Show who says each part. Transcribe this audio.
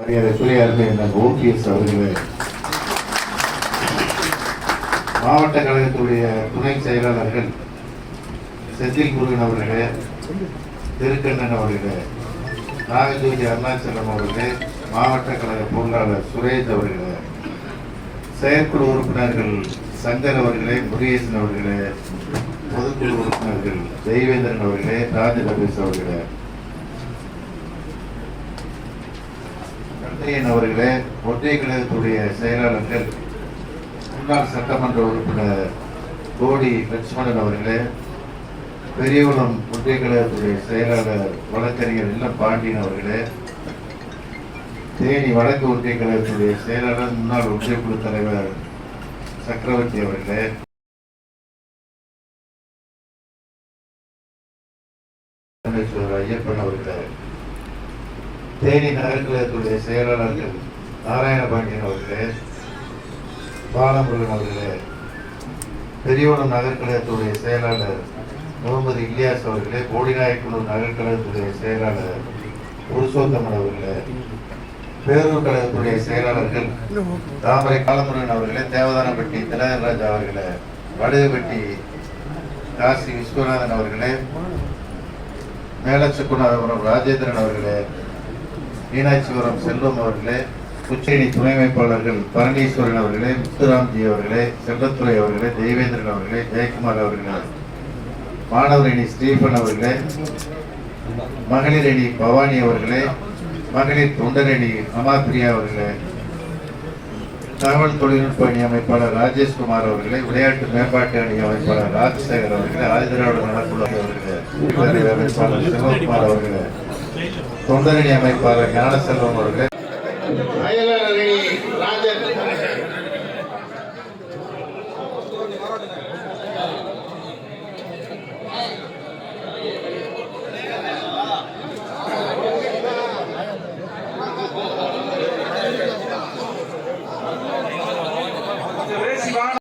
Speaker 1: OPS அவர்களே, மாவட்ட கழகத்துடைய துணை செயலாளர்கள் செந்தில் முருகன் அவர்களே, திருக்கண்ணன் அவர்களே, நாகஜோதி அருணாச்சலம் அவர்களே, மாவட்ட கழக பொருளாளர் சுரேஷ் அவர்களே, செயற்குழு உறுப்பினர்கள் சங்கர் அவர்களே, முருகேசன் அவர்களே, பொதுக்குழு உறுப்பினர்கள் தெய்வேந்திரன் அவர்களே, ராஜரமேஷ் அவர்களே, கந்தையன் அவர்களே, ஒற்றை கழகத்துடைய செயலாளர்கள் முன்னாள் சட்டமன்ற உறுப்பினர் கோடி லட்சுமணன் அவர்களே, பெரியகுளம் ஒற்றை கழகத்துடைய செயலாளர் வழக்கறிஞர் இல்லம் பாண்டியன் அவர்களே, தேனி வடக்கு ஒற்றை கழகத்துடைய செயலாளர் முன்னாள் ஒற்றைக்குழு தலைவர் சக்கரவர்த்தி அவர்களே, ஐயப்பன் அவர்களே, தேனி நகர்கழகத்துடைய செயலாளர்கள் நாராயணபாண்டியன் அவர்களே, பாலமுருகன் அவர்களே, பெரியகுளம் நகர்கழகத்துடைய செயலாளர் முகமது இலியாஸ் அவர்களே, போடிநாயக்குளூர் நகர்கழகத்துடைய செயலாளர் புருஷோத்தமன் அவர்களே, பேரூர் கழகத்துடைய செயலாளர்கள் தாமரை காலமுருகன் அவர்களே, தேவதானப்பட்டி திலகராஜ் அவர்களே, வடுகப்பட்டி காசி விஸ்வநாதன் அவர்களே, மேலச்சக்குநாதபுரம் ராஜேந்திரன் அவர்களே, மீனாட்சிபுரம் செல்வம் அவர்களே, உச்சேரி துணை அமைப்பாளர்கள் பரண்டீஸ்வரன் அவர்களே, முத்துராம்ஜி அவர்களே, செல்லத்துறை அவர்களே, தெய்வேந்திரன் அவர்களே, ஜெயக்குமார் அவர்களே, மாணவர் அணி ஸ்டீபன் அவர்களே, மகளிர் அணி பவானி அவர்களே, மகளிர் தொண்டரணி அமாபிரியா அவர்களே, தகவல் தொழில்நுட்ப அணி அமைப்பாளர் ராஜேஷ்குமார் அவர்களே, விளையாட்டு மேம்பாட்டு அணி அமைப்பாளர் ராஜசேகர் அவர்களே, ஆதிதிராவிட நலக்குழு அவர்களே, அமைப்பாளர் சிவகுமார் அவர்களே, தொண்டரணி அமைப்பாளர் ஞானசெல்வம் அவர்களே,
Speaker 2: ராஜன்